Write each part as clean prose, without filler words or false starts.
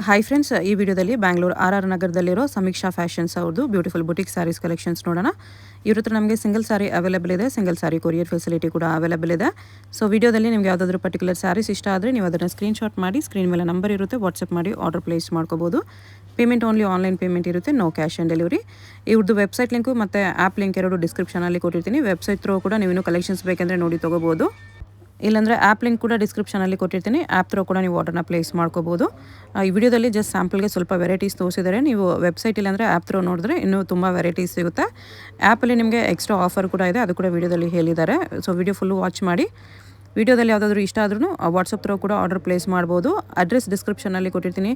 Hi friends, ಈ ವಿಡಿಯೋದಲ್ಲಿ Bangalore RR ನಗರದಲ್ಲಿರೋ ಸಮೀಕ್ಷಾ ಫ್ಯಾಷನ್ಸ್ ಅವ್ರದ್ದು ಬ್ಯೂಟಿಫುಲ್ ಬುಟಿಕ್ ಸ್ಯಾರೀಸ್ ಕಲೆಕ್ಷನ್ಸ್ ನೋಡೋಣ. ಇವ್ರ ಹತ್ರ ನಮಗೆ ಸಿಂಗಲ್ ಸ್ಯಾರಿ ಅವೈಲೇಬಲ್ ಇದೆ, ಸಿಂಗಲ್ ಸ್ಯಾರಿ ಕೊರಿಯರ್ ಫೆಸಿಲಿಟಿ ಕೂಡ ಅವೈಲೇಬಲ್ ಇದೆ. ಸೊ ವಿಡಿಯೋದಲ್ಲಿ ನಿಮಗೆ ಯಾವುದಾದ್ರೂ ಪರ್ಟಿಕ್ಯುಲರ್ ಸ್ಯಾರೀಸ್ ಇಷ್ಟ ಆದರೆ ನೀವು ಅದನ್ನು ಸ್ಕ್ರೀನ್ಶಾಟ್ ಮಾಡಿ, ಸ್ಕ್ರೀನ್ ಮೇಲೆ ನಂಬರ್ ಇರುತ್ತೆ, ವಾಟ್ಸಪ್ ಮಾಡಿ ಆರ್ಡರ್ ಪ್ಲೇಸ್ ಮಾಡ್ಕೋಬೋದು. ಪೇಮೆಂಟ್ ಓನ್ಲಿ ಆನ್ಲೈನ್ ಪೇಮೆಂಟ್ ಇರುತ್ತೆ, ನೋ ಕ್ಯಾಶ್ ಆನ್ ಡೆಲಿವರಿ. ಇವ್ರದ್ದು ವೆಬ್ಸೈಟ್ ಲಿಂಕು ಮತ್ತು ಆ್ಯಪ್ ಲಿಂಕ್ ಎರಡು ಡಿಸ್ಕ್ರಿಪ್ಷನಲ್ಲಿ ಕೊಟ್ಟಿರ್ತೀನಿ. ವೆಬ್ಸೈಟ್ ಥ್ರೂ ಕೂಡ ನೀವು ಕಲೆಕ್ಷನ್ಸ್ ಬೇಕೆಂದರೆ ನೋಡಿ ತೊಗೋಬೋದು. ಇಲ್ಲಾಂದರೆ ಆ್ಯಪ್ ಲಿಂಕ್ ಕೂಡ ಡಿಸ್ಕ್ರಿಪ್ಷನಲ್ಲಿ ಕೊಟ್ಟಿರ್ತೀನಿ, ಆ್ಯಪ್ ಥ್ರೂ ಕೂಡ ನೀವು ಆರ್ಡರ್ನ ಪ್ಲೇಸ್ ಮಾಡ್ಕೋಬೋದು. ಈ ವಿಡಿಯೋದಲ್ಲಿ ಜಸ್ಟ್ ಸ್ಯಾಂಪಲ್ಗೆ ಸ್ವಲ್ಪ ವೆರೈಟೀಸ್ ತೋರಿಸಿದ್ದಾರೆ. ನೀವು ವೆಬ್ಸೈಟ್ ಇಲ್ಲಾಂದರೆ ಆ್ಯಪ್ ಥ್ರೂ ನೋಡಿದ್ರೆ ಇನ್ನೂ ತುಂಬ ವೆರೈಟೀಸ್ ಸಿಗುತ್ತೆ. ಆ್ಯಪಲ್ಲಿ ನಿಮಗೆ ಎಕ್ಸ್ಟ್ರಾ ಆಫರ್ ಕೂಡ ಇದೆ, ಅದು ಕೂಡ ವಿಡಿಯೋದಲ್ಲಿ ಹೇಳಿದ್ದಾರೆ. ಸೊ ವಿಡಿಯೋ ಫುಲ್ಲು ವಾಚ್ ಮಾಡಿ. ವಿಡಿಯೋದಲ್ಲಿ ಯಾವುದಾದ್ರೂ ಇಷ್ಟ ಆದ್ರೂ ವಾಟ್ಸಪ್ ಥ್ರೂ ಕೂಡ ಆರ್ಡರ್ ಪ್ಲೇಸ್ ಮಾಡ್ಬೋದು. ಅಡ್ರೆಸ್ ಡಿಸ್ಕ್ರಿಪ್ಷನಲ್ಲಿ ಕೊಟ್ಟಿರ್ತೀನಿ.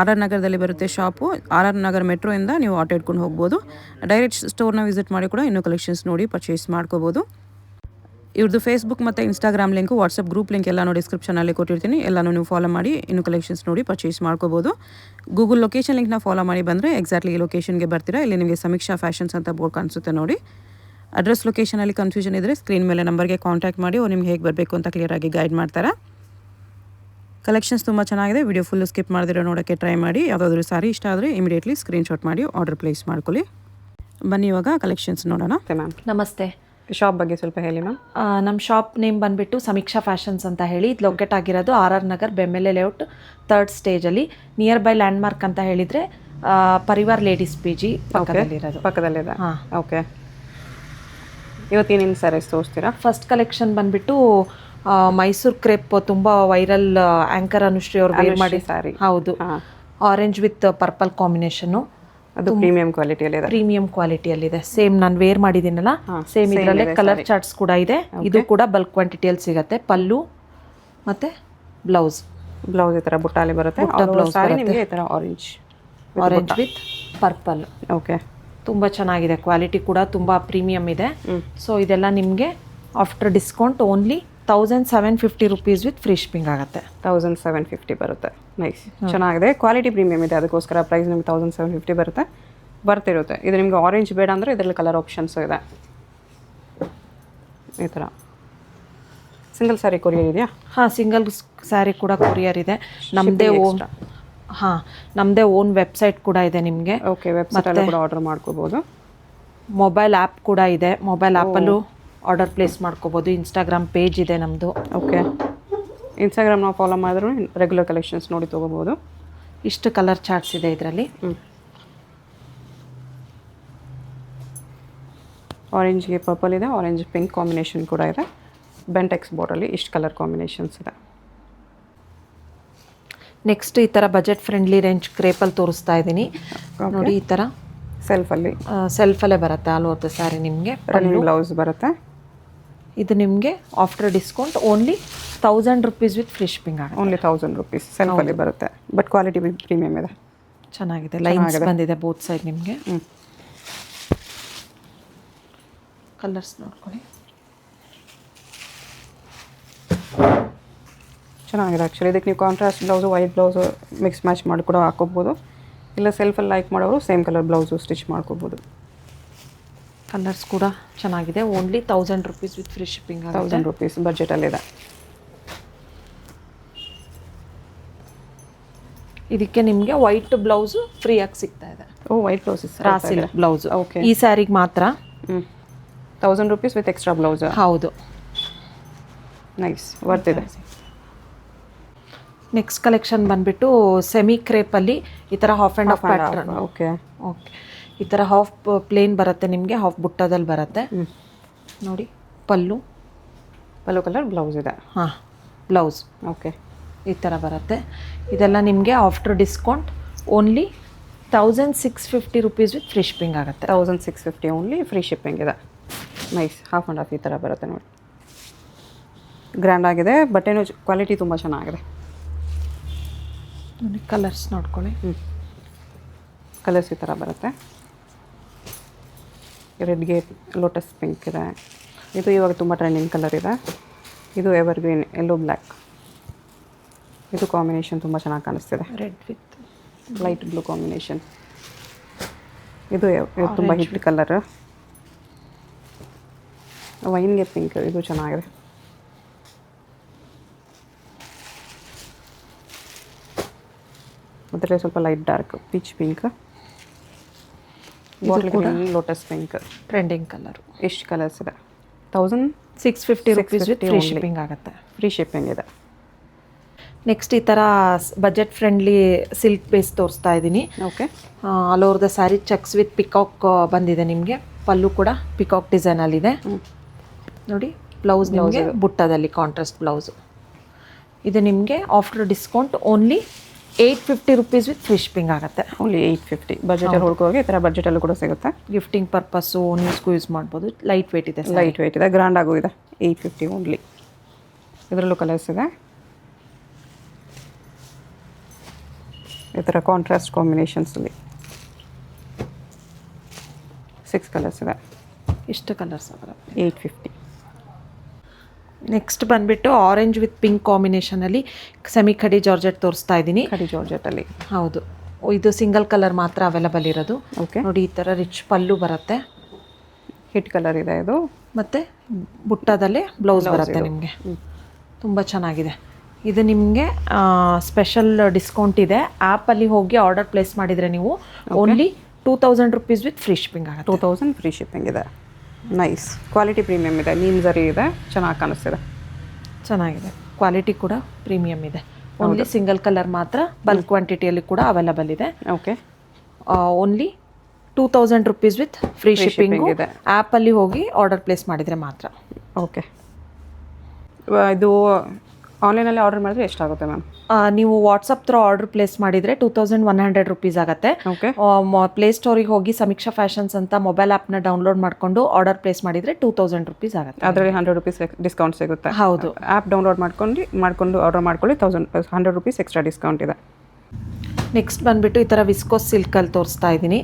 RR ನಗರದಲ್ಲಿ ಬರುತ್ತೆ ಶಾಪು. RR ನಗರ ಮೆಟ್ರೋಯಿಂದ ನೀವು ಆಟೋ ಇಟ್ಕೊಂಡು ಹೋಗ್ಬೋದು. ಡೈರೆಕ್ಟ್ ಸ್ಟೋರ್ನ ವಿಸಿಟ್ ಮಾಡಿ ಕೂಡ ಇನ್ನೂ ಕಲೆಕ್ಷನ್ಸ್ ನೋಡಿ ಪರ್ಚೇಸ್ ಮಾಡ್ಕೋಬೋದು. ಇವ್ರದ್ದು ಫೇಸ್ಬುಕ್ ಮತ್ತು Instagram link, WhatsApp group link ಎಲ್ಲನೂ ಡಿಸ್ಕ್ರಿಪ್ಷನಲ್ಲಿ ಕೊಟ್ಟಿರ್ತೀನಿ. ಎಲ್ಲನೂ ನೀವು ಫಾಲೋ ಮಾಡಿ ಇನ್ನೂ ಕಲೆಕ್ಷನ್ಸ್ ನೋಡಿ ಪರ್ಚೇಸ್ ಮಾಡ್ಕೋಬೋದು. ಗೂಗಲ್ ಲೊಕೇಶನ್ ಲಿಂಕ್ನ ಫಾಲೋ ಮಾಡಿ ಬಂದರೆ ಎಕ್ಸಾಕ್ಟ್ಲಿ ಈ ಲೊಕೇಶನ್ಗೆ ಬರ್ತೀರಾ. ಇಲ್ಲಿ ನಿಮಗೆ ಸಮೀಕ್ಷಾ ಫ್ಯಾಷನ್ಸ್ ಅಂತ ಬೋರ್ಡ್ ಕಾಣಿಸುತ್ತೆ ನೋಡಿ. ಅಡ್ರೆಸ್ ಲೊಕೇಶನಲ್ಲಿ ಕನ್ಫ್ಯೂಷನ್ ಇದ್ದರೆ ಸ್ಕ್ರೀನ್ ಮೇಲೆ ನಂಬರ್ಗೆ ಕಾಂಟ್ಯಾಕ್ಟ್ ಮಾಡಿ, ಅವ್ರು ನಿಮ್ಗೆ ಹೇಗೆ ಬರಬೇಕು ಅಂತ ಕ್ಲಿಯರಾಗಿ ಗೈಡ್ ಮಾಡ್ತಾರೆ. ಕಲೆಕ್ಷನ್ಸ್ ತುಂಬ ಚೆನ್ನಾಗಿದೆ. ವಿಡಿಯೋ ಫುಲ್ಲು ಸ್ಕಿಪ್ ಮಾಡಿದಿರೋ ನೋಡೋಕ್ಕೆ ಟ್ರೈ ಮಾಡಿ. ಯಾವುದಾದ್ರೂ ಸಾರಿ ಇಷ್ಟ ಆದರೆ ಇಮಿಡಿಯೇಟ್ಲಿ ಸ್ಕ್ರೀನ್ಶಾಟ್ ಮಾಡಿ ಆರ್ಡರ್ ಪ್ಲೇಸ್ ಮಾಡ್ಕೊಳ್ಳಿ. ಬನ್ನಿ ಇವಾಗ ಕಲೆಕ್ಷನ್ಸ್ ನೋಡೋಣ. ಮ್ಯಾಮ್ ನಮಸ್ತೆ. ಶಾಪ್ ಬಗ್ಗೆ ಸ್ವಲ್ಪ ಹೇಳಿ ಮ್ಯಾಮ್. ನಮ್ಮ ಶಾಪ್ ನೇಮ್ ಬಂದುಬಿಟ್ಟು ಸಮೀಕ್ಷಾ ಫ್ಯಾಷನ್ಸ್ ಅಂತ ಹೇಳಿ. ಇದು ಲೊಕೇಟ್ ಆಗಿರೋದು RR ನಗರ್ ಬೆಮ್ಮೆಲೆ ಲೇಔಟ್ 3rd ಸ್ಟೇಜಲ್ಲಿ. ನಿಯರ್ ಬೈ ಲ್ಯಾಂಡ್ಮಾರ್ಕ್ ಅಂತ ಹೇಳಿದರೆ ಪರಿವಾರ್ ಲೇಡೀಸ್ PG ಪಕ್ಕದಲ್ಲಿದೆ. ಹಾಂ, ಓಕೆ. ಇವತ್ತೇನೇನು ಸ್ಯಾರೀಸ್ ತೋರಿಸ್ತೀರಾ? ಫಸ್ಟ್ ಕಲೆಕ್ಷನ್ ಬಂದುಬಿಟ್ಟು ಮೈಸೂರು ಕ್ರೇಪ್, ತುಂಬ ವೈರಲ್. ಆ್ಯಂಕರ್ ಅನುಶ್ರೀ ಅವ್ರು ವೇರ್ ಮಾಡಿ ಸ್ಯಾರಿ. ಹೌದು, ಆರೆಂಜ್ ವಿತ್ ಪರ್ಪಲ್ ಕಾಂಬಿನೇಷನ್ನು. ಅದು ಪ್ರೀಮಿಯಂ ಕ್ವಾಲಿಟಿಯಲ್ಲಿದೆ. ಪ್ರೀಮಿಯಂ ಕ್ವಾಲಿಟಿಯಲ್ಲಿದೆ. ಸೇಮ್ ನಾನು ವೇರ್ ಮಾಡಿದ್ದೀನಲ್ಲ, ಸೇಮ್ ಇದರಲ್ಲೇ ಕಲರ್ ಚಾರ್ಟ್ಸ್ ಕೂಡ ಇದೆ. ಇದು ಕೂಡ ಬಲ್ಕ್ ಕ್ವಾಂಟಿಟಿಯಲ್ಲಿ ಸಿಗುತ್ತೆ. ಪಲ್ಲು ಮತ್ತು ಬ್ಲೌಸ್ ಈ ಥರ ಬುಟ್ಟಾಲಿ ಬರುತ್ತೆ. ಬ್ಲೌಸ್ ನಿಮಗೆ ಈ ಥರ ಆರೆಂಜ್ ವಿತ್ ಪರ್ಪಲ್. ಓಕೆ, ತುಂಬ ಚೆನ್ನಾಗಿದೆ. ಕ್ವಾಲಿಟಿ ಕೂಡ ತುಂಬ ಪ್ರೀಮಿಯಮ್ ಇದೆ. ಸೊ ಇದೆಲ್ಲ ನಿಮಗೆ after discount only 1750 rupees with free shipping ಆಗುತ್ತೆ. 1750 ಬರುತ್ತೆ. ನೈಸ್, ಚೆನ್ನಾಗಿದೆ. ಕ್ವಾಲಿಟಿ ಪ್ರೀಮಿಯಮ್ ಇದೆ, ಅದಕ್ಕೋಸ್ಕರ ಪ್ರೈಸ್ ನಿಮ್ಗೆ 1750 ಬರುತ್ತೆ. ಬರ್ತಿರುತ್ತೆ. ಇದು ನಿಮ್ಗೆ ಆರೆಂಜ್ ಬೇಡ ಅಂದರೆ ಇದರಲ್ಲಿ ಕಲರ್ ಆಪ್ಷನ್ಸು ಇದೆ. ಈ ಥರ ಸಿಂಗಲ್ ಸ್ಯಾರಿ ಕೊರಿಯರ್ ಇದೆಯಾ? ಹಾಂ, ಸಿಂಗಲ್ ಸ್ಯಾರಿ ಕೂಡ ಕೊರಿಯರ್ ಇದೆ. ನಮ್ಮದೇ ಓನ್ ನಮ್ಮದೇ ಓನ್ ವೆಬ್ಸೈಟ್ ಕೂಡ ಇದೆ ನಿಮಗೆ. ಓಕೆ, ವೆಬ್ಸೈಟಲ್ಲೂ ಕೂಡ ಆರ್ಡರ್ ಮಾಡ್ಕೋಬೋದು. ಮೊಬೈಲ್ ಆ್ಯಪ್ ಕೂಡ ಇದೆ. ಮೊಬೈಲ್ ಆ್ಯಪಲ್ಲೂ ಆರ್ಡರ್ ಪ್ಲೇಸ್ ಮಾಡ್ಕೋಬೋದು. ಇನ್ಸ್ಟಾಗ್ರಾಮ್ ಪೇಜ್ ಇದೆ ನಮ್ಮದು. ಓಕೆ, ಇನ್ಸ್ಟಾಗ್ರಾಮ್ನ ಫಾಲೋ ಮಾಡಿದ್ರು ರೆಗ್ಯುಲರ್ ಕಲೆಕ್ಷನ್ಸ್ ನೋಡಿ ತೊಗೋಬೋದು. ಇಷ್ಟು ಕಲರ್ ಚಾರ್ಟ್ಸ್ ಇದೆ ಇದರಲ್ಲಿ. ಆರೆಂಜ್ಗೆ ಪರ್ಪಲ್ ಇದೆ, ಆರೆಂಜ್ ಪಿಂಕ್ ಕಾಂಬಿನೇಷನ್ ಕೂಡ ಇದೆ. ಬೆಂಟೆಕ್ಸ್ ಬೋರ್ಡಲ್ಲಿ ಇಷ್ಟು ಕಲರ್ ಕಾಂಬಿನೇಷನ್ಸ್ ಇದೆ. ನೆಕ್ಸ್ಟ್ ಈ ಥರ ಬಜೆಟ್ ಫ್ರೆಂಡ್ಲಿ ರೇಂಜ್ ಕ್ರೇಪಲ್ಲಿ ತೋರಿಸ್ತಾ ಇದ್ದೀನಿ ನೋಡಿ. ಈ ಥರ ಸೆಲ್ಫಲ್ಲೇ ಬರುತ್ತೆ ಆಲ್ ಓವರ್ ದ ಸ್ಯಾರಿ. ನಿಮಗೆ ರನ್ನಿಂಗ್ ಬ್ಲೌಸ್ ಬರುತ್ತೆ. ಇದು ನಿಮಗೆ after discount only 1000 rupees with free shipping ಆಗುತ್ತೆ. ಓನ್ಲಿ 1000 rupees ಸೆಲ್ಫಲ್ಲಿ ಬರುತ್ತೆ. ಬಟ್ ಕ್ವಾಲಿಟಿ ಪ್ರೀಮಿಯಮ್ ಇದೆ. ಚೆನ್ನಾಗಿದೆ. ಲೈನ್ಸ್ ಬಂದಿದೆ ಬೋತ್ ಸೈಡ್ ನಿಮಗೆ. ಕಲರ್ಸ್ ನೋಡ್ಕೊಳ್ಳಿ. ಚೆನ್ನಾಗಿದೆ ಆ್ಯಕ್ಚುಲಿ. ಇದಕ್ಕೆ ನೀವು contrast blouse, white blouse mix match ಮಾಡಿ ಕೂಡ ಹಾಕೋಬೋದು. ಇಲ್ಲ ಸೆಲ್ಫಲ್ಲಿ ಲೈಕ್ ಮಾಡೋರು ಸೇಮ್ ಕಲರ್ ಬ್ಲೌಸು ಸ್ಟಿಚ್ ಮಾಡ್ಕೋಬೋದು. ಕಲರ್ಸ್ ಕೂಡ ಚೆನ್ನಾಗಿದೆ. Only 1000 rupees with free shipping ಆಗುತ್ತೆ. 1000 rupees ಬಜೆಟಲ್ಲಿದೆ. ಇದಕ್ಕೆ ನಿಮಗೆ ವೈಟ್ ಬ್ಲೌಸು ಫ್ರೀಯಾಗಿ ಸಿಗ್ತಾ ಇದೆ. ಓ, ವೈಟ್ ಬ್ಲೌಸಸ್ ರಾಸಿ ಬ್ಲೌಸ್. ಓಕೆ, ಈ ಸ್ಯಾರಿಗೆ ಮಾತ್ರ 1000 rupees ವಿತ್ ಎಕ್ಸ್ಟ್ರಾ ಬ್ಲೌಸ್. ಹೌದು, ನೈಸ್, ಬರ್ತಿದೆ. ನೆಕ್ಸ್ಟ್ ಕಲೆಕ್ಷನ್ ಬಂದುಬಿಟ್ಟು ಸೆಮಿ ಕ್ರೇಪಲ್ಲಿ ಈ ಥರ half and half pattern. Okay, ಈ ಥರ ಹಾಫ್ ಪ್ಲೇನ್ ಬರುತ್ತೆ ನಿಮಗೆ, ಹಾಫ್ ಬುಟ್ಟದಲ್ಲಿ ಬರುತ್ತೆ ನೋಡಿ. ಪಲ್ಲು ಕಲರ್ ಬ್ಲೌಸ್ ಇದೆ. ಹಾಂ, ಬ್ಲೌಸ್ ಓಕೆ, ಈ ಥರ ಬರುತ್ತೆ. ಇದೆಲ್ಲ ನಿಮಗೆ after discount only 1650 rupees with free shipping ಆಗುತ್ತೆ. 1650 ಓನ್ಲಿ ಫ್ರೀ ಶಿಪ್ಪಿಂಗ್ ಇದೆ. ನೈಸ್, ಹಾಫ್ ಆ್ಯಂಡ್ ಹಾಫ್ ಈ ಥರ ಬರುತ್ತೆ ನೋಡಿ. ಗ್ರ್ಯಾಂಡ್ ಆಗಿದೆ, ಬಟ್ಟೆನೂ ಕ್ವಾಲಿಟಿ ತುಂಬ ಚೆನ್ನಾಗಿದೆ. ಕಲರ್ಸ್ ನೋಡ್ಕೊಳ್ಳಿ. ಕಲರ್ಸ್ ಈ ಥರ ಬರುತ್ತೆ. ರೆಡ್ಗೆ ಲೋಟಸ್ ಪಿಂಕ್ ಇದೆ. ಇದು ಇವಾಗ ತುಂಬ ಟ್ರೆಂಡಿಂಗ್ ಕಲರ್ ಇದೆ. ಇದು ಎವರ್ ಗ್ರೀನ್ ಯೆಲ್ಲೋ ಬ್ಲ್ಯಾಕ್. ಇದು ಕಾಂಬಿನೇಷನ್ ತುಂಬ ಚೆನ್ನಾಗಿ ಕಾಣಿಸ್ತಿದೆ. Red with light blue combination. ಇದು ತುಂಬ ಹಿಟ್ ಕಲರ್. ವೈನ್ಗೆ ಪಿಂಕ್, ಇದು ಚೆನ್ನಾಗಿದೆ. ಅದರಲ್ಲಿ ಸ್ವಲ್ಪ light dark peach pink, bottle green, lotus pink, trending colour. ಎಷ್ಟು ಕಲರ್ಸ್ ಇದೆ? 1650 ರುಪೀಸ್ ವಿತ್ ಫ್ರೀ ಶಿಪ್ಪಿಂಗ್ ಆಗುತ್ತೆ. ಫ್ರೀ ಶಿಪ್ಪಿಂಗ್ ಇದೆ. ನೆಕ್ಸ್ಟ್ ಈ ಥರ ಬಜೆಟ್ ಫ್ರೆಂಡ್ಲಿ ಸಿಲ್ಕ್ ಬೇಸ್ ತೋರಿಸ್ತಾ ಇದ್ದೀನಿ. Okay. All over the sari cheques with peacock ಬಂದಿದೆ ನಿಮಗೆ. ಪಲ್ಲು ಕೂಡ ಪಿಕಾಕ್ ಡಿಸೈನಲ್ಲಿದೆ ನೋಡಿ. ಬ್ಲೌಸ್ ನಿಮಗೆ ಬುಟ್ಟದಲ್ಲಿ ಕಾಂಟ್ರಾಸ್ಟ್ ಬ್ಲೌಸು. ಇದು ನಿಮಗೆ after discount only 850 rupees with free shipping ಆಗುತ್ತೆ. ಓನ್ಲಿ 850. ಬಜೆಟಲ್ಲಿ ಹುಡ್ಕೋಗಿ ಈ ಥರ ಬಜೆಟಲ್ಲೂ ಕೂಡ ಸಿಗುತ್ತೆ. ಗಿಫ್ಟಿಂಗ್ ಪರ್ಪಸ್ಸು ನ್ಯೂಸ್ಗೂ ಯೂಸ್ ಮಾಡ್ಬೋದು. ಲೈಟ್ ವೇಟ್ ಇದೆ, ಲೈಟ್ ವೇಟ್ ಇದೆ, ಗ್ರ್ಯಾಂಡ್ ಆಗೂ ಇದೆ. 850 ಓನ್ಲಿ. ಇದರಲ್ಲೂ ಕಲರ್ಸ್ ಇದೆ. ಈ ಥರ ಕಾಂಟ್ರಾಸ್ಟ್ ಕಾಂಬಿನೇಷನ್ಸಲ್ಲಿ 6 ಕಲರ್ಸ್ ಇದೆ. ಇಷ್ಟು ಕಲರ್ಸ್ ಬರುತ್ತೆ. 850. ನೆಕ್ಸ್ಟ್ ಬಂದುಬಿಟ್ಟು ಆರೆಂಜ್ ವಿತ್ ಪಿಂಕ್ ಕಾಂಬಿನೇಷನಲ್ಲಿ ಸೆಮಿ ಕಡಿ ಜಾರ್ಜೆಟ್ ತೋರಿಸ್ತಾ ಇದ್ದೀನಿ. ಕಡಿ ಜಾರ್ಜೆಟಲ್ಲಿ. ಹೌದು, ಇದು ಸಿಂಗಲ್ ಕಲರ್ ಮಾತ್ರ ಅವೈಲಬಲ್ ಇರೋದು. ಓಕೆ. ನೋಡಿ ಈ ಥರ ರಿಚ್ ಪಲ್ಲು ಬರುತ್ತೆ. ಹಿಟ್ ಕಲರ್ ಇದೆ ಇದು. ಮತ್ತು ಬುಟ್ಟದಲ್ಲೇ ಬ್ಲೌಸ್ ಬರುತ್ತೆ ನಿಮಗೆ. ತುಂಬ ಚೆನ್ನಾಗಿದೆ. ಇದು ನಿಮಗೆ ಸ್ಪೆಷಲ್ ಡಿಸ್ಕೌಂಟ್ ಇದೆ. ಆ್ಯಪಲ್ಲಿ ಹೋಗಿ ಆರ್ಡರ್ ಪ್ಲೇಸ್ ಮಾಡಿದರೆ ನೀವು only 2000 rupees with free shipping ಆಗುತ್ತೆ. 2000 ಫ್ರೀ ಶಿಪ್ಪಿಂಗ್ ಇದೆ. ನೈಸ್. ಕ್ವಾಲಿಟಿ ಪ್ರೀಮಿಯಮ್ ಇದೆ. ನೀಮ್ ಜರಿ ಇದೆ, ಚೆನ್ನಾಗಿ ಕಾಣಿಸ್ತಿದೆ. ಚೆನ್ನಾಗಿದೆ. ಕ್ವಾಲಿಟಿ ಕೂಡ ಪ್ರೀಮಿಯಮ್ ಇದೆ. ಓನ್ಲಿ ಸಿಂಗಲ್ ಕಲರ್ ಮಾತ್ರ ಬಲ್ಕ್ ಕ್ವಾಂಟಿಟಿಯಲ್ಲಿ ಕೂಡ ಅವೈಲಬಲ್ ಇದೆ. Okay. Only 2000 rupees with free shipping ಇದೆ. ಆ್ಯಪಲ್ಲಿ ಹೋಗಿ ಆರ್ಡರ್ ಪ್ಲೇಸ್ ಮಾಡಿದರೆ ಮಾತ್ರ. ಓಕೆ. ಇದು ಆನ್ಲೈನಲ್ಲಿ ಆರ್ಡರ್ ಮಾಡಿದ್ರೆ ಎಷ್ಟಾಗುತ್ತೆ ಮ್ಯಾಮ್? ನೀವು ವಾಟ್ಸಪ್ ಥ್ರೂ ಆರ್ಡರ್ ಪ್ಲೇಸ್ ಮಾಡಿದರೆ 2100 ರುಪೀಸ್ ಆಗುತ್ತೆ. ಓಕೆ. ಪ್ಲೇಸ್ಟೋರಿಗೆ ಹೋಗಿ ಸಮೀಕ್ಷಾ ಫ್ಯಾಷನ್ಸ್ ಅಂತ ಮೊಬೈಲ್ ಆ್ಯಪ್ನ ಡೌನ್ಲೋಡ್ ಮಾಡಿಕೊಂಡು ಆರ್ಡರ್ ಪ್ಲೇಸ್ ಮಾಡಿದರೆ 2000 ರುಪೀಸ್ ಆಗುತ್ತೆ. ಅದರಲ್ಲಿ 100 ರುಪೀಸ್ ಡಿಸ್ಕೌಂಟ್ ಸಿಗುತ್ತೆ. ಹೌದು. ಆ್ಯಪ್ ಡೌನ್ಲೋಡ್ ಮಾಡ್ಕೊಂಡು ಆರ್ಡರ್ ಮಾಡ್ಕೊಳ್ಳಿ. 100 ರುಪೀಸ್ ಎಕ್ಸ್ಟ್ರಾ ಡಿಸ್ಕೌಂಟ್ ಇದೆ. ನೆಕ್ಸ್ಟ್ ಬಂದುಬಿಟ್ಟು ಈ ಥರ ವಿಸ್ಕೋಸ್ ಸಿಲ್ಕಲ್ಲಿ ತೋರಿಸ್ತಾ ಇದ್ದೀನಿ.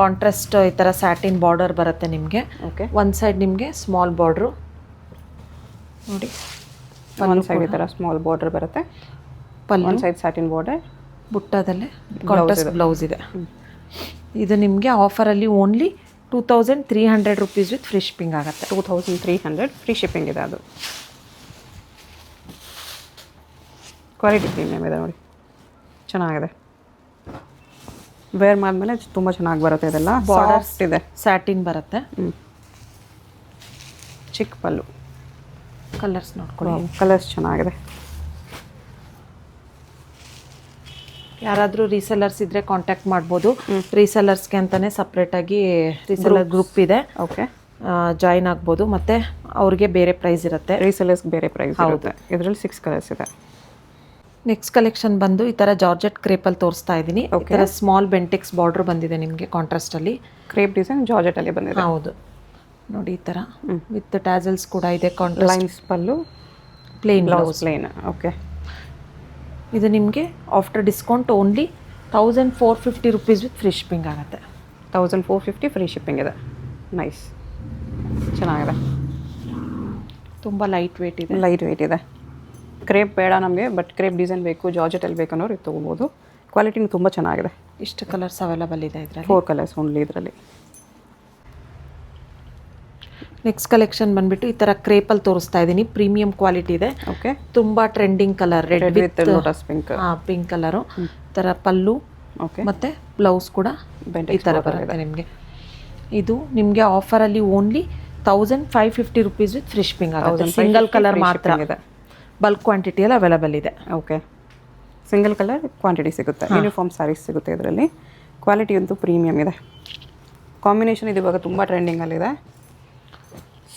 ಕಾಂಟ್ರಾಸ್ಟ್ ಈ ಥರ ಸ್ಯಾಟಿನ್ ಬಾರ್ಡರ್ ಬರುತ್ತೆ ನಿಮಗೆ. ಓಕೆ. ಒಂದು ಸೈಡ್ ನಿಮಗೆ ಸ್ಮಾಲ್ ಬಾರ್ಡ್ರು ನೋಡಿ. ಒಂದು ಸೈಡ್ ಈ ಥರ ಸ್ಮಾಲ್ ಬಾರ್ಡರ್ ಬರುತ್ತೆ. ಒಂದು ಸೈಡ್ ಸ್ಯಾಟಿನ್ ಬಾರ್ಡರ್, ಬುಟ್ಟದಲ್ಲೇ ಕಾಂಟ್ರಾಸ್ಟ್ ಬ್ಲೌಸ್ ಇದೆ. ಇದು ನಿಮಗೆ ಆಫರಲ್ಲಿ only 2300 rupees with free shipping ಆಗುತ್ತೆ. 2300 ಫ್ರೀ ಶಿಪ್ಪಿಂಗ್ ಇದೆ. ಅದು ಕ್ವಾಲಿಟಿ ಪ್ರೀಮಿಯಮ್ ಇದೆ ನೋಡಿ, ಚೆನ್ನಾಗಿದೆ. ವೇರ್ ಮಾಡಿದ್ಮೇಲೆ ತುಂಬ ಚೆನ್ನಾಗಿ ಬರುತ್ತೆ. ಇದೆಲ್ಲ ಬಾರ್ಡರ್ಸ್ ಇದೆ, ಸ್ಯಾಟಿನ್ ಬರುತ್ತೆ. ಚಿಕ್ಕ ಪಲ್ಲು. ಕಲರ್ಸ್ ನೋಡ್ಕೊಳ್ಳಿ. ಕಲರ್ಸ್ ಚೆನ್ನಾಗಿದೆ. ಯಾರಾದರೂ ರೀಸೆಲ್ಲರ್ಸ್ ಇದ್ದರೆ ಕಾಂಟ್ಯಾಕ್ಟ್ ಮಾಡ್ಬೋದು. ರೀಸೆಲ್ಲರ್ಸ್ಗೆ ಅಂತಲೇ ಸಪ್ರೇಟಾಗಿ ರೀಸೆಲ್ಲರ್ ಗ್ರೂಪ್ ಇದೆ. ಓಕೆ. ಜಾಯಿನ್ ಆಗ್ಬೋದು. ಮತ್ತು ಅವ್ರಿಗೆ ಬೇರೆ ಪ್ರೈಸ್ ಇರುತ್ತೆ. ರೀಸೆಲ್ಲರ್ಸ್ಗೆ ಬೇರೆ ಪ್ರೈಸ್ ಇರುತ್ತೆ. ಇದರಲ್ಲಿ 6 ಕಲರ್ಸ್ ಇದೆ. ನೆಕ್ಸ್ಟ್ ಕಲೆಕ್ಷನ್ ಬಂದು ಈ ಥರ ಜಾರ್ಜೆಟ್ ಕ್ರೇಪಲ್ಲಿ ತೋರಿಸ್ತಾ ಇದ್ದೀನಿ. ಈ ಥರ ಸ್ಮಾಲ್ ಬೆಂಟೆಕ್ಸ್ ಬಾರ್ಡರ್ ಬಂದಿದೆ ನಿಮಗೆ ಕಾಂಟ್ರಾಸ್ಟಲ್ಲಿ. ಕ್ರೇಪ್ ಡಿಸೈನ್ ಜಾರ್ಜೆಟಲ್ಲಿ ಬಂದಿದೆ. ಹೌದು ನೋಡಿ. ಈ ಥರ ವಿತ್ ಟ್ಯಾಸಲ್ಸ್ ಕೂಡ ಇದೆ. ಕಾಂಟ್ರಾಸ್ಟ್ ಲೈನ್ಸ್ ಪಲ್ಲು, ಪ್ಲೇನ್ ಬ್ಲೌಸ್ ಪ್ಲೇನ್. ಓಕೆ. ಇದು ನಿಮಗೆ after discount only 1450 rupees with free shipping ಆಗುತ್ತೆ. 1450 ಫ್ರೀ ಶಿಪ್ಪಿಂಗ್ ಇದೆ. ನೈಸ್, ಚೆನ್ನಾಗಿದೆ. ತುಂಬ ಲೈಟ್ ವೇಟ್ ಇದೆ. ಲೈಟ್ ವೇಟ್ ಇದೆ. ಕ್ರೇಪ್ ಬೇಡ ನಮಗೆ, ಬಟ್ ಕ್ರೇಪ್ ಡಿಸೈನ್ ಬೇಕು, ಜಾರ್ಜೆಟಲ್ಲಿ ಬೇಕನ್ನೋರು ಇದು ತೊಗೋಬೋದು. ಕ್ವಾಲಿಟಿನೂ ತುಂಬ ಚೆನ್ನಾಗಿದೆ. ಇಷ್ಟು ಕಲರ್ಸ್ ಅವೈಲಬಲ್ ಇದೆ ಇದರಲ್ಲಿ. 4 ಕಲರ್ಸ್ ಓನ್ಲಿ ಇದರಲ್ಲಿ. ನೆಕ್ಸ್ಟ್ ಕಲೆಕ್ಷನ್ ಬಂದುಬಿಟ್ಟು ಈ ಥರ ಕ್ರೇಪಲ್ಲಿ ತೋರಿಸ್ತಾ ಇದ್ದೀನಿ. ಪ್ರೀಮಿಯಂ ಕ್ವಾಲಿಟಿ ಇದೆ. ಓಕೆ. ತುಂಬ trending colour, red with lotus pink. Pink colour. ಈ ಥರ ಪಲ್ಲು. ಓಕೆ. ಮತ್ತು ಬ್ಲೌಸ್ ಕೂಡ ಈ ಥರ ಬರುತ್ತೆ ನಿಮಗೆ. ಇದು ನಿಮಗೆ ಆಫರಲ್ಲಿ only 1550 rupees with free shipping ಆಗುತ್ತೆ. ಸಿಂಗಲ್ ಕಲರ್ ಮಾತ್ರ ಇದೆ. ಬಲ್ಕ್ ಕ್ವಾಂಟಿಟಿಯಲ್ಲಿ ಅವೈಲಬಲ್ ಇದೆ. ಓಕೆ. ಸಿಂಗಲ್ ಕಲರ್ ಕ್ವಾಂಟಿಟಿ ಸಿಗುತ್ತೆ. ಯೂನಿಫಾರ್ಮ್ ಸ್ಯಾರೀಸ್ ಸಿಗುತ್ತೆ ಇದರಲ್ಲಿ. ಕ್ವಾಲಿಟಿ ಅಂತೂ ಪ್ರೀಮಿಯಮ್ ಇದೆ. ಕಾಂಬಿನೇಷನ್ ಇದು ಇವಾಗ ತುಂಬ ಟ್ರೆಂಡಿಂಗಲ್ಲಿದೆ.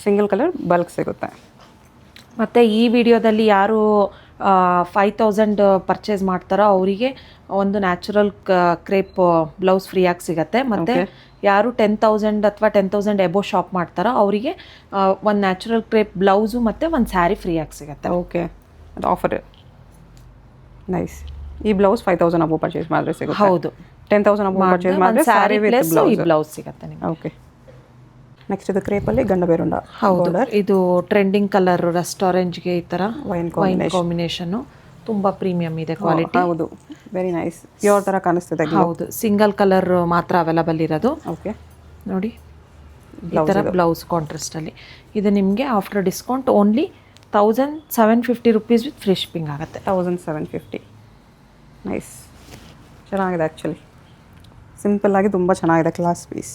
ಸಿಂಗಲ್ ಕಲರ್ ಬಲ್ಕ್ ಸಿಗುತ್ತೆ. ಮತ್ತು ಈ ವಿಡಿಯೋದಲ್ಲಿ ಯಾರು 5000 ಪರ್ಚೇಸ್ ಮಾಡ್ತಾರೋ ಅವರಿಗೆ ಒಂದು ನ್ಯಾಚುರಲ್ ಕ್ರೇಪ್ ಬ್ಲೌಸ್ ಫ್ರೀಯಾಗಿ ಸಿಗುತ್ತೆ. ಮತ್ತು ಯಾರು 10,000 ಅಥವಾ 10,000 ಎಬೋ ಶಾಪ್ ಮಾಡ್ತಾರೋ ಅವರಿಗೆ ಒಂದು ನ್ಯಾಚುರಲ್ ಕ್ರೇಪ್ ಬ್ಲೌಸು ಮತ್ತು ಒಂದು ಸ್ಯಾರಿ ಫ್ರೀಯಾಗಿ ಸಿಗುತ್ತೆ. ಓಕೆ. ಅದು ಆಫರ್. ನೈಸ್. ಈ ಬ್ಲೌಸ್ 5000 ಅಬೋ ಪರ್ಚೇಸ್ ಮಾಡಿದ್ರೆ ಸಿಗುತ್ತೆ. ಹೌದು. 10,000 ಅಬೋ ಪರ್ಚೇಸ್ ಮಾಡಿದ್ರೆ ಸ್ಯಾರಿ ವಿತ್ ಬ್ಲೌಸ್ ಸಿಗುತ್ತೆ ನಿಮಗೆ. ಓಕೆ. ನೆಕ್ಸ್ಟ್ ಇದು ಕ್ರೇಪಲ್ಲಿ ಗಂಡ ಬೇರುಂಡ. ಹೌದು. ಇದು ಟ್ರೆಂಡಿಂಗ್ ಕಲರ್ ರಸ್ಟ್ ಆರೆಂಜ್ಗೆ ಈ ಥರ ವೈನ್ ಕಾಂಬಿನೇಷನ್ನು. ತುಂಬ ಪ್ರೀಮಿಯಂ ಇದೆ ಕ್ವಾಲಿಟಿ. ಹೌದು, ವೆರಿ ನೈಸ್. ಪ್ಯೂರ್ ಥರ ಕಾಣಿಸ್ತಿದೆ. ಹೌದು. ಸಿಂಗಲ್ ಕಲರ್ ಮಾತ್ರ ಅವೈಲಬಲ್ ಇರೋದು. ಓಕೆ. ನೋಡಿ ಈ ಥರ ಬ್ಲೌಸ್ ಕಾಂಟ್ರಾಸ್ಟಲ್ಲಿ. ಇದು ನಿಮಗೆ after discount only 1750 rupees with free shipping ಆಗುತ್ತೆ. 1750. ನೈಸ್, ಚೆನ್ನಾಗಿದೆ ಆ್ಯಕ್ಚುಲಿ, ಸಿಂಪಲ್ಲಾಗಿ ತುಂಬ ಚೆನ್ನಾಗಿದೆ, ಕ್ಲಾಸ್ ಪೀಸ್.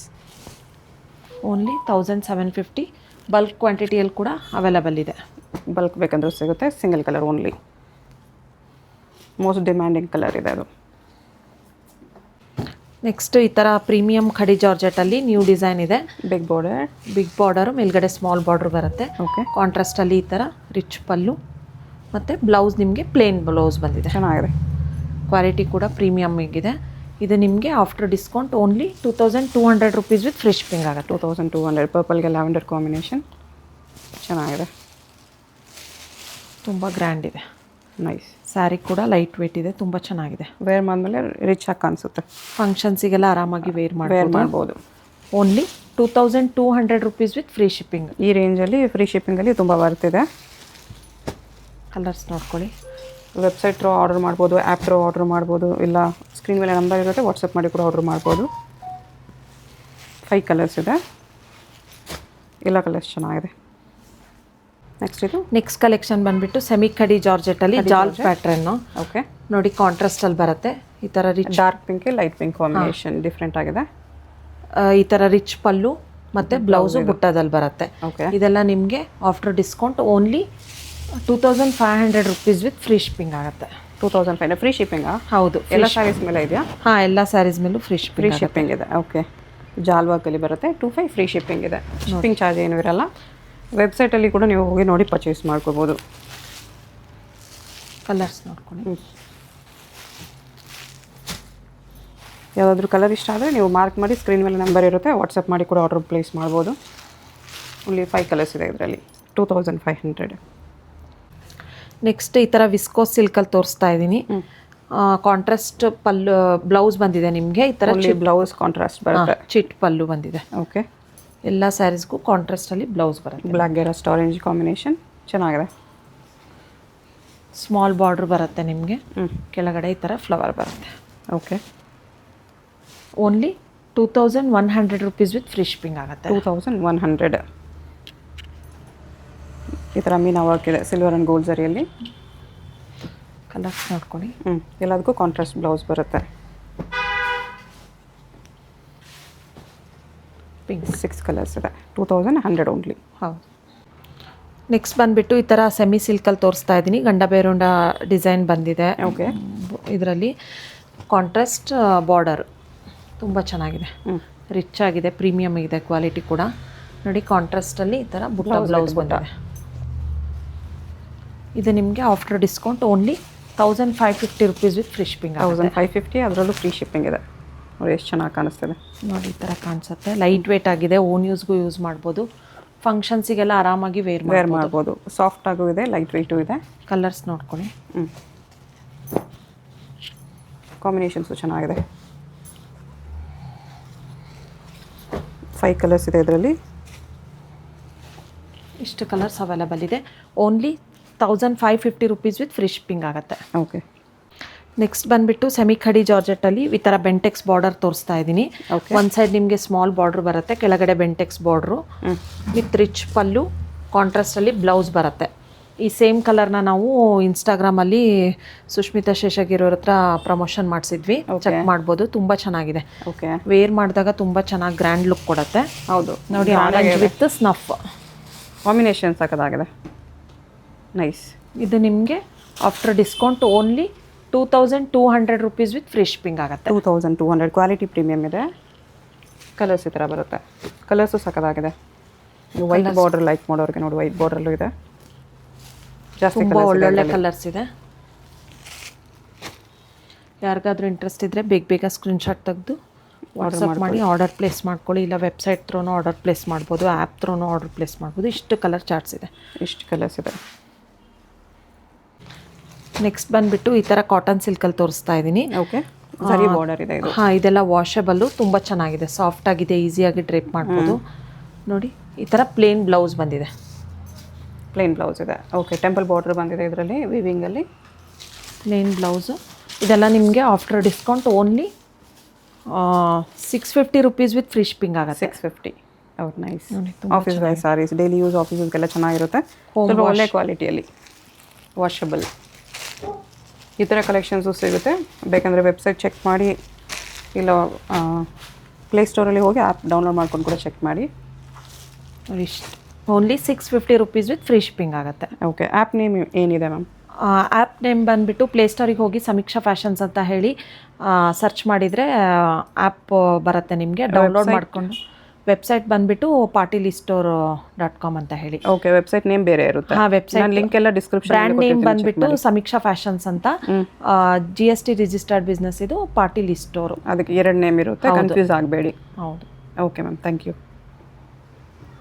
ಓನ್ಲಿ 1750. ಬಲ್ಕ್ ಕ್ವಾಂಟಿಟಿಯಲ್ಲಿ ಕೂಡ ಅವೈಲಬಲ್ ಇದೆ. ಬಲ್ಕ್ ಬೇಕಂದ್ರೂ ಸಿಗುತ್ತೆ. Single colour only, most demanding colour ಇದೆ ಅದು. ನೆಕ್ಸ್ಟ್ ಈ ಥರ ಪ್ರೀಮಿಯಂ ಖಡಿ ಜಾರ್ಜೆಟಲ್ಲಿ ನ್ಯೂ ಡಿಸೈನ್ ಇದೆ. ಬಿಗ್ ಬಾರ್ಡರು ಮೇಲ್ಗಡೆ ಸ್ಮಾಲ್ ಬಾರ್ಡರ್ ಬರುತ್ತೆ. ಓಕೆ, ಕಾಂಟ್ರಾಸ್ಟಲ್ಲಿ ಈ ಥರ ರಿಚ್ ಪಲ್ಲು ಮತ್ತು ಬ್ಲೌಸ್ ನಿಮಗೆ ಪ್ಲೇನ್ ಬ್ಲೌಸ್ ಬಂದಿದೆ. ಚೆನ್ನಾಗಿದೆ. ಕ್ವಾಲಿಟಿ ಕೂಡ ಪ್ರೀಮಿಯಮ್ ಆಗಿದೆ. ಇದು ನಿಮಗೆ after discount only 2200 rupees with free shipping ಆಗುತ್ತೆ. 2200. ಪರ್ಪಲ್ಗೆ ಲ್ಯಾವೆಂಡರ್ ಕಾಂಬಿನೇಷನ್ ಚೆನ್ನಾಗಿದೆ, ತುಂಬ ಗ್ರ್ಯಾಂಡ್ ಇದೆ. ನೈಸ್. ಸ್ಯಾರಿ ಕೂಡ ಲೈಟ್ ವೇಟ್ ಇದೆ, ತುಂಬ ಚೆನ್ನಾಗಿದೆ. ವೇರ್ ಮಾಡಿದ್ಮೇಲೆ ರಿಚ್ ಆಗಿ ಕಾಣಿಸುತ್ತೆ. ಫಂಕ್ಷನ್ಸಿಗೆಲ್ಲ ಆರಾಮಾಗಿ ವೇರ್ ಮಾಡ್ಬೋದು. Only 2200 rupees with free shipping. ಈ ರೇಂಜಲ್ಲಿ ಫ್ರೀ ಶಿಪ್ಪಿಂಗಲ್ಲಿ ತುಂಬ ಬರ್ತಿದೆ. ಕಲರ್ಸ್ ನೋಡ್ಕೊಳ್ಳಿ. ವೆಬ್ಸೈಟ್ ಥ್ರೂ ಆರ್ಡರ್ ಮಾಡ್ಬೋದು, ಆ್ಯಪ್ ಥ್ರೂ ಆರ್ಡರ್ ಮಾಡ್ಬೋದು, ಇಲ್ಲ ಸ್ಕ್ರೀನ್ ಮೇಲೆ ನಂಬರ್ ಇರುತ್ತೆ, ವಾಟ್ಸಪ್ ಮಾಡಿ ಕೂಡ ಆರ್ಡರ್ ಮಾಡ್ಬೋದು. 5 ಕಲರ್ಸ್ ಇದೆ, ಎಲ್ಲ ಕಲರ್ಸ್ ಚೆನ್ನಾಗಿದೆ. ನೆಕ್ಸ್ಟ್ ಕಲೆಕ್ಷನ್ ಬಂದುಬಿಟ್ಟು ಸೆಮಿ ಖಡಿ ಜಾರ್ಜೆಟಲ್ಲಿ ಜಾಲ್ ಪ್ಯಾಟ್ರನ್ನು. ಓಕೆ, ನೋಡಿ ಕಾಂಟ್ರಾಸ್ಟಲ್ಲಿ ಬರುತ್ತೆ. ಈ ಥರ rich dark pink light pink combination different ಆಗಿದೆ. ಈ ಥರ ರಿಚ್ ಪಲ್ಲು ಮತ್ತು ಬ್ಲೌಸು ಬುಟ್ಟದಲ್ಲಿ ಬರುತ್ತೆ. ಓಕೆ, ಇದೆಲ್ಲ ನಿಮಗೆ after discount only 2500 rupees with free shipping ಆಗುತ್ತೆ. 2500 ಫ್ರೀ ಶಿಪ್ಪಿಂಗಾ? ಹೌದು. ಎಲ್ಲ ಸ್ಯಾರೀಸ್ ಮೇಲೆ ಇದೆಯಾ? ಹಾಂ, ಎಲ್ಲ ಸ್ಯಾರೀಸ್ ಮೇಲೂ ಫ್ರೀ ಶಿಪ್ಪಿಂಗ್ ಇದೆ. ಓಕೆ, ಜಾಲ್ ವರ್ಕಲ್ಲಿ ಬರುತ್ತೆ. 2500 ಫ್ರೀ ಶಿಪ್ಪಿಂಗ್ ಇದೆ. ಶಿಪ್ಪಿಂಗ್ ಚಾರ್ಜ್ ಏನೂ ಇರಲ್ಲ. ವೆಬ್ಸೈಟಲ್ಲಿ ಕೂಡ ನೀವು ಹೋಗಿ ನೋಡಿ ಪರ್ಚೇಸ್ ಮಾಡ್ಕೋಬೋದು. ಕಲರ್ಸ್ ನೋಡ್ಕೊಂಡು ಯಾವುದಾದ್ರೂ ಕಲರ್ ಇಷ್ಟ ಆದರೆ ನೀವು ಮಾರ್ಕ್ ಮಾಡಿ, ಸ್ಕ್ರೀನ್ ಮೇಲೆ ನಂಬರ್ ಇರುತ್ತೆ, ವಾಟ್ಸಪ್ ಮಾಡಿ ಕೂಡ ಆರ್ಡರ್ ಪ್ಲೇಸ್ ಮಾಡ್ಬೋದು. ಓನ್ಲಿ 5 ಕಲರ್ಸ್ ಇದೆ ಇದರಲ್ಲಿ. 2500. ನೆಕ್ಸ್ಟ್ ಈ ಥರ ವಿಸ್ಕೋಸ್ ಸಿಲ್ಕಲ್ಲಿ ತೋರಿಸ್ತಾ ಇದ್ದೀನಿ. ಕಾಂಟ್ರಾಸ್ಟ್ ಪಲ್ಲು ಬ್ಲೌಸ್ ಬಂದಿದೆ ನಿಮಗೆ. ಈ ಥರ ಬ್ಲೌಸ್ ಕಾಂಟ್ರಾಸ್ಟ್ ಬರುತ್ತೆ, ಚಿಟ್ ಪಲ್ಲು ಬಂದಿದೆ. ಓಕೆ, ಎಲ್ಲ ಸ್ಯಾರೀಸ್ಗೂ ಕಾಂಟ್ರಾಸ್ಟಲ್ಲಿ ಬ್ಲೌಸ್ ಬರುತ್ತೆ. ಬ್ಲ್ಯಾಕ್ ಗೆರಸ್ಟ್ ಆರೆಂಜ್ ಕಾಂಬಿನೇಷನ್ ಚೆನ್ನಾಗಿದೆ. ಸ್ಮಾಲ್ ಬಾರ್ಡ್ರ್ ಬರುತ್ತೆ ನಿಮಗೆ. ಕೆಳಗಡೆ ಈ ಥರ ಫ್ಲವರ್ ಬರುತ್ತೆ. Okay, only 2100 rupees with free shipping ಆಗುತ್ತೆ. 2100. ಈ ಥರ ಮೀನಾ ವರ್ಕ್ ಇದೆ ಸಿಲ್ವರ್ ಆ್ಯಂಡ್ ಗೋಲ್ಡ್ ಜರಿಯಲ್ಲಿ. ಕಲರ್ಸ್ ನೋಡ್ಕೊಳ್ಳಿ. ಎಲ್ಲದಕ್ಕೂ ಕಾಂಟ್ರಾಸ್ಟ್ ಬ್ಲೌಸ್ ಬರುತ್ತೆ. ಪಿಂಕ್ 6 ಕಲರ್ಸ್ ಇದೆ. 2100 ಓನ್ಲಿ. ಹೌದು. ನೆಕ್ಸ್ಟ್ ಬಂದುಬಿಟ್ಟು ಈ ಥರ ಸೆಮಿ ಸಿಲ್ಕಲ್ಲಿ ತೋರಿಸ್ತಾ ಇದ್ದೀನಿ. ಗಂಡ ಬೇರುಂಡ ಡಿಸೈನ್ ಬಂದಿದೆ. ಓಕೆ, ಇದರಲ್ಲಿ ಕಾಂಟ್ರಾಸ್ಟ್ ಬಾರ್ಡರ್ ತುಂಬ ಚೆನ್ನಾಗಿದೆ, ರಿಚ್ ಆಗಿದೆ, ಪ್ರೀಮಿಯಮ್ ಇದೆ, ಕ್ವಾಲಿಟಿ ಕೂಡ ನೋಡಿ. ಕಾಂಟ್ರಾಸ್ಟಲ್ಲಿ ಈ ಥರ ಬುಟ್ಟ ಬ್ಲೌಸ್ ಬಂದಿದೆ. ಇದು ನಿಮಗೆ after discount only 1550 rupees with free shipping. 1550, ಅದರಲ್ಲೂ ಫ್ರೀ ಶಿಪ್ಪಿಂಗ್ ಇದೆ. ನೋಡಿ ಎಷ್ಟು ಚೆನ್ನಾಗಿ ಕಾಣಿಸ್ತಿದೆ. ನೋಡಿ ಈ ಥರ ಕಾಣಿಸುತ್ತೆ. ಲೈಟ್ ವೇಟ್ ಆಗಿದೆ, ಓನ್ ಯೂಸ್ಗೂ ಯೂಸ್ ಮಾಡ್ಬೋದು, ಫಂಕ್ಷನ್ಸಿಗೆಲ್ಲ ಆರಾಮಾಗಿ ವೇರ್ ಮಾಡ್ಬೋದು. ಸಾಫ್ಟ್ ಆಗೂ ಇದೆ, ಲೈಟ್ ವೆಯ್ಟು ಇದೆ. ಕಲರ್ಸ್ ನೋಡ್ಕೊಳ್ಳಿ. ಕಾಂಬಿನೇಷನ್ಸು ಚೆನ್ನಾಗಿದೆ. 5 ಕಲರ್ಸ್ ಇದೆ ಇದರಲ್ಲಿ. ಇಷ್ಟು ಕಲರ್ಸ್ ಅವೈಲಬಲ್ ಇದೆ. Only 1550 rupees with free shipping ಆಗುತ್ತೆ. ಓಕೆ, ನೆಕ್ಸ್ಟ್ ಬಂದುಬಿಟ್ಟು ಸೆಮಿ ಖಡಿ ಜಾರ್ಜೆಟಲ್ಲಿ ಈ ಥರ ಬೆಂಟೆಕ್ಸ್ ಬಾರ್ಡರ್ ತೋರಿಸ್ತಾ ಇದ್ದೀನಿ. ಒಂದು ಸೈಡ್ ನಿಮಗೆ ಸ್ಮಾಲ್ ಬಾರ್ಡ್ರ್ ಬರುತ್ತೆ, ಕೆಳಗಡೆ Bentex border with rich pallu, ಕಾಂಟ್ರಾಸ್ಟಲ್ಲಿ ಬ್ಲೌಸ್ ಬರುತ್ತೆ. ಈ ಸೇಮ್ ಕಲರ್ನ ನಾವು ಇನ್ಸ್ಟಾಗ್ರಾಮಲ್ಲಿ ಸುಷ್ಮಿತಾ ಶೇಷಗಿರೋರ ಹತ್ರ ಪ್ರಮೋಷನ್ ಮಾಡಿಸಿದ್ವಿ, ಚೆಕ್ ಮಾಡ್ಬೋದು. ತುಂಬ ಚೆನ್ನಾಗಿದೆ. ಓಕೆ, ವೇರ್ ಮಾಡಿದಾಗ ತುಂಬ ಚೆನ್ನಾಗಿ ಗ್ರ್ಯಾಂಡ್ ಲುಕ್ ಕೊಡುತ್ತೆ. ಹೌದು ನೋಡಿ, ಆರೆಂಜ್ ವಿತ್ ಸ್ನಫ್ ಕಾಂಬಿನೇಷನ್ ಸಾಕದಾಗಿದೆ. ನೈಸ್. ಇದು ನಿಮಗೆ after discount only 2200 rupees with free shipping ಆಗುತ್ತೆ. 2200. ಕ್ವಾಲಿಟಿ ಪ್ರೀಮಿಯಮ್ ಇದೆ. ಕಲರ್ಸ್ ಈ ಥರ ಬರುತ್ತೆ. ಕಲರ್ಸು ಸಾಕದಾಗಿದೆ. ವೈಟ್ ಬಾರ್ಡರ್ ಲೈಕ್ ಮಾಡೋರಿಗೆ ನೋಡಿ, ವೈಟ್ ಬಾರ್ಡ್ರಲ್ಲೂ ಇದೆ. ಜಾಸ್ತಿ ತುಂಬ ಒಳ್ಳೊಳ್ಳೆ ಕಲರ್ಸ್ ಇದೆ. ಯಾರಿಗಾದ್ರೂ ಇಂಟ್ರೆಸ್ಟ್ ಇದ್ದರೆ ಬೇಗ ಸ್ಕ್ರೀನ್ಶಾಟ್ ತೆಗೆದು ವಾಟ್ಸಪ್ ಮಾಡಿ ಆರ್ಡರ್ ಪ್ಲೇಸ್ ಮಾಡ್ಕೊಳ್ಳಿ. ಇಲ್ಲ ವೆಬ್ಸೈಟ್ ಥ್ರೂನು ಆರ್ಡರ್ ಪ್ಲೇಸ್ ಮಾಡ್ಬೋದು, ಆ್ಯಪ್ ಥ್ರೂನು ಆರ್ಡರ್ ಪ್ಲೇಸ್ ಮಾಡ್ಬೋದು. ಇಷ್ಟು ಕಲರ್ ಚಾರ್ಟ್ಸ್ ಇದೆ. ಇಷ್ಟು ಕಲರ್ಸ್ ಇದೆ. ನೆಕ್ಸ್ಟ್ ಬಂದುಬಿಟ್ಟು ಈ ಥರ ಕಾಟನ್ ಸಿಲ್ಕಲ್ಲಿ ತೋರಿಸ್ತಾ ಇದ್ದೀನಿ. ಓಕೆ, ಸರಿ ಬಾರ್ಡರ್ ಇದೆ ಇದು. ಹಾಂ, ಇದೆಲ್ಲ ವಾಷಬಲ್ಲು, ತುಂಬ ಚೆನ್ನಾಗಿದೆ, ಸಾಫ್ಟ್ ಆಗಿದೆ, ಈಸಿಯಾಗಿ ಡ್ರೇಪ್ ಮಾಡ್ಬೋದು. ನೋಡಿ ಈ ಥರ ಪ್ಲೇನ್ ಬ್ಲೌಸ್ ಬಂದಿದೆ. ಪ್ಲೇನ್ ಬ್ಲೌಸ್ ಇದೆ. ಓಕೆ, ಟೆಂಪಲ್ ಬಾರ್ಡರ್ ಬಂದಿದೆ ಇದರಲ್ಲಿ ವಿವಿಂಗಲ್ಲಿ. Plain blouse. ಇದೆಲ್ಲ ನಿಮಗೆ after discount only 650 rupees with free shipping ಆಗುತ್ತೆ. 650. ಹೌದು, nice. Office wear sarees, daily use ಆಫೀಸ್ಗೆಲ್ಲ ಚೆನ್ನಾಗಿರುತ್ತೆ. ಸ್ವಲ್ಪ ಒಳ್ಳೆ ಕ್ವಾಲಿಟಿಯಲ್ಲಿ, ವಾಷಬಲ್. ಈ ಥರ ಕಲೆಕ್ಷನ್ಸು ಸಿಗುತ್ತೆ. ಬೇಕಂದರೆ ವೆಬ್ಸೈಟ್ ಚೆಕ್ ಮಾಡಿ, ಇಲ್ಲ ಪ್ಲೇಸ್ಟೋರಲ್ಲಿ ಹೋಗಿ ಆ್ಯಪ್ ಡೌನ್ಲೋಡ್ ಮಾಡ್ಕೊಂಡು ಕೂಡ ಚೆಕ್ ಮಾಡಿ. ಇಷ್ಟು only 650 rupees with free shipping ಆಗುತ್ತೆ. ಓಕೆ, ಆ್ಯಪ್ ನೇಮ್ ಏನಿದೆ ಮ್ಯಾಮ್? ಆ್ಯಪ್ ನೇಮ್ ಬಂದುಬಿಟ್ಟು ಪ್ಲೇಸ್ಟೋರಿಗೆ ಹೋಗಿ ಸಮೀಕ್ಷಾ ಫ್ಯಾಷನ್ಸ್ ಅಂತ ಹೇಳಿ ಸರ್ಚ್ ಮಾಡಿದರೆ ಆ್ಯಪ್ ಬರುತ್ತೆ ನಿಮಗೆ. ಡೌನ್ಲೋಡ್ ಮಾಡಿಕೊಂಡು ವೆಬ್ಸೈಟ್ ಬಂದುಬಿಟ್ಟು partylisstore.com ಅಂತ ಹೇಳಿ. ಓಕೆ, ವೆಬ್ಸೈಟ್ ನೇಮ್ ಬೇರೆ ಇರುತ್ತೆ. ಹಾಂ, ವೆಬ್ಸೈಟ್ ಲಿಂಕ್ ಎಲ್ಲ ಡಿಸ್ಕ್ರಿಪ್ಷನ್. ಬ್ರ್ಯಾಂಡ್ ನೇಮ್ ಬಂದುಬಿಟ್ಟು ಸಮೀಕ್ಷಾ ಫ್ಯಾಷನ್ಸ್ ಅಂತ, GST ರಿಜಿಸ್ಟರ್ಡ್ ಬಿಸ್ನೆಸ್ ಇದು ಪಾರ್ಟಿ ಲಿಸ್ಟ್ ಸ್ಟೋರು. ಅದಕ್ಕೆ 2 ನೇಮ್ ಇರುತ್ತೆ, ಕನ್ಫ್ಯೂಸ್ ಆಗಬೇಡಿ. ಹೌದು. Okay ma'am, thank you.